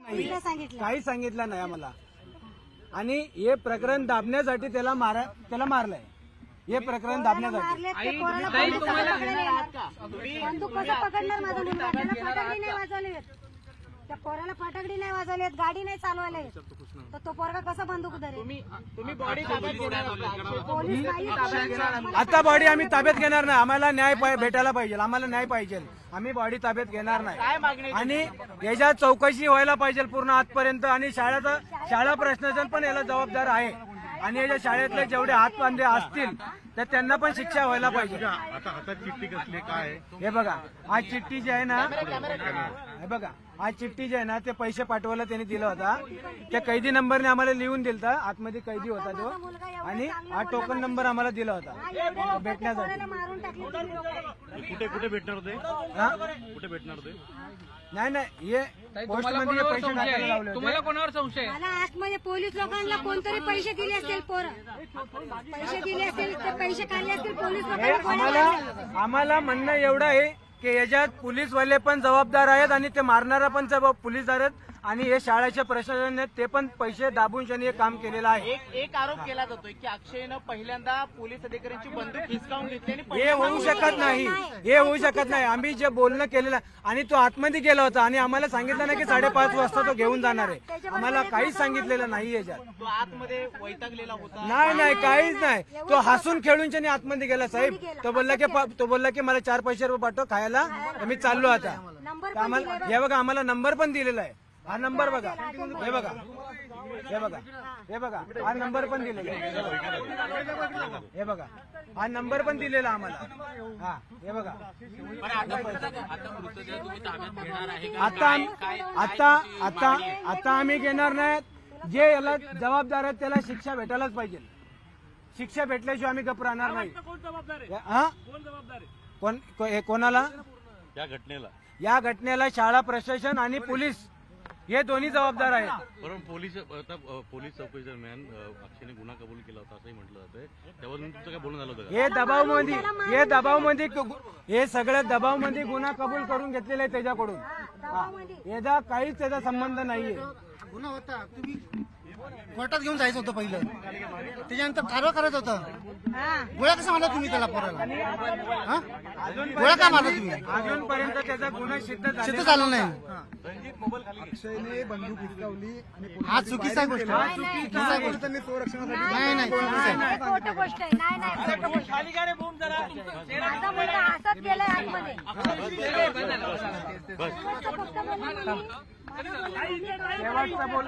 काही सांगितलं नाही आम्हाला. आणि हे प्रकरण दाबण्यासाठी त्याला मारलंय. हे प्रकरण दाबण्यासाठी त्या पोराला फटाकडी नाही वाजवलेत, गाडी नाही चालवले, तर तो पोरगा कसा बंदूक धरेल? तुम्ही बॉडी आता बॉडी आम्ही ताब्यात घेणार नाही. आम्हाला न्याय भेटायला पाहिजे. आम्हाला न्याय पाहिजे. आम्ही बॉडी ताब्यात घेणार नाही. आणि याच्या चौकशी व्हायला पाहिजे पूर्ण आजपर्यंत. आणि शाळा प्रशासन पण याला जबाबदार आहे. आणि याच्या शाळेतले जेवढे हातबांधे असतील तर त्यांना पण शिक्षा व्हायला पाहिजे. आता हातात चिठ्ठी कसली काय? हे बघा, आज चिठ्ठी जी आहे ना, हे बघा, आज चिठ्ठी जी आहे ना, ते पैसे पाठवायला त्यांनी दिला होता. त्या कैदी नंबरने आम्हाला लिहून दिलता. आतमध्ये कैदी होता तो. आणि हा टोकन नंबर आम्हाला दिला होता भेटण्यासाठी. कुठे भेटणार होते? कुठे भेटणार होते? नाही, हे पोस्टमध्ये पैसे टाकायला लावले होते. तुम्हाला कोणावर संशय? मला आतमध्ये पोलीस लोकांना कोणतरी पैसे दिले असतील, पैसे दिले असतील, ते पैसे काढले असतील पोलीस लोकांना. आम्हाला म्हणणं एवढं आहे की याच्यात पोलीसवाले पण जबाबदार आहेत आणि ते मारणारा पण पोलीस आहेत. आणि हे शाळेच्या प्रशासनाने ते पण पैसे दाबून हे काम केलेलं आहे. एक आरोप केला जातोय की अक्षयनं पहिल्यांदा पोलीस अधिकाऱ्यांची बंदूक हिसकावून घेतली. हे होऊ शकत नाही. हे होऊ शकत नाही. आम्ही जे बोलणं केलेलं आणि तो आतमध्ये गेला होता आणि आम्हाला सांगितलं नाही की 5:30 वाजता तो घेऊन जाणार आहे. आम्हाला काहीच सांगितलेलं नाही याच्यात. तो आतमध्ये वैतागलेला होता? नाही, काहीच नाही. तो हसून खेळून आतमध्ये गेला. साहेब तो बोलला की मला 4 पैसे पाठव खायला, मी चाललो आता. आम्हाला हे बघा, आम्हाला नंबर पण दिलेला आहे. हा नंबर बघा, हे बघा, हे बघा, हे बघा, हा नंबर पण दिलेला आहे. हे बघा, हा नंबर पण दिलेला आम्हाला. हा, हे बघा. आता आम्ही घेणार नाही. जे याला जबाबदार आहेत त्याला शिक्षा भेटायलाच पाहिजे. शिक्षा भेटल्याशिवाय आम्ही गप्प राहणार नाही. कोणाला? या घटनेला शाळा प्रशासन आणि पोलीस हे दोन्ही जबाबदार आहेत. बरोबर. पोलीस चौकशी दरम्यान अक्षयने गुन्हा कबूल केला होता असंही म्हटलं जातंय. त्यावरून तुमचं काय बोलणं झालं होतं? हे सगळ्या दबावमध्ये गुन्हा कबूल करून घेतलेला आहे त्याच्याकडून. याचा काहीच त्याचा संबंध नाहीये. गुन्हा होता, तुम्ही कोर्टात घेऊन जायचं होतं पहिलं, त्याच्यानंतर कारवाई करायचं होतं. गोळ्या कसं मारला तुम्ही त्याला पोराला? गोळ्या का मारला तुम्ही? अजूनपर्यंत त्याचा गुन्हा सिद्ध झाला नाही. अक्षयने बंदूक हिसकावली आणि हा चुकीचा गोष्ट. नाही, खोटं गोष्ट आहे. नाही, खोटं गोष्ट आहे. माझा मुलगा हसत गेलाय आतमध्ये. शेवटचा बोल.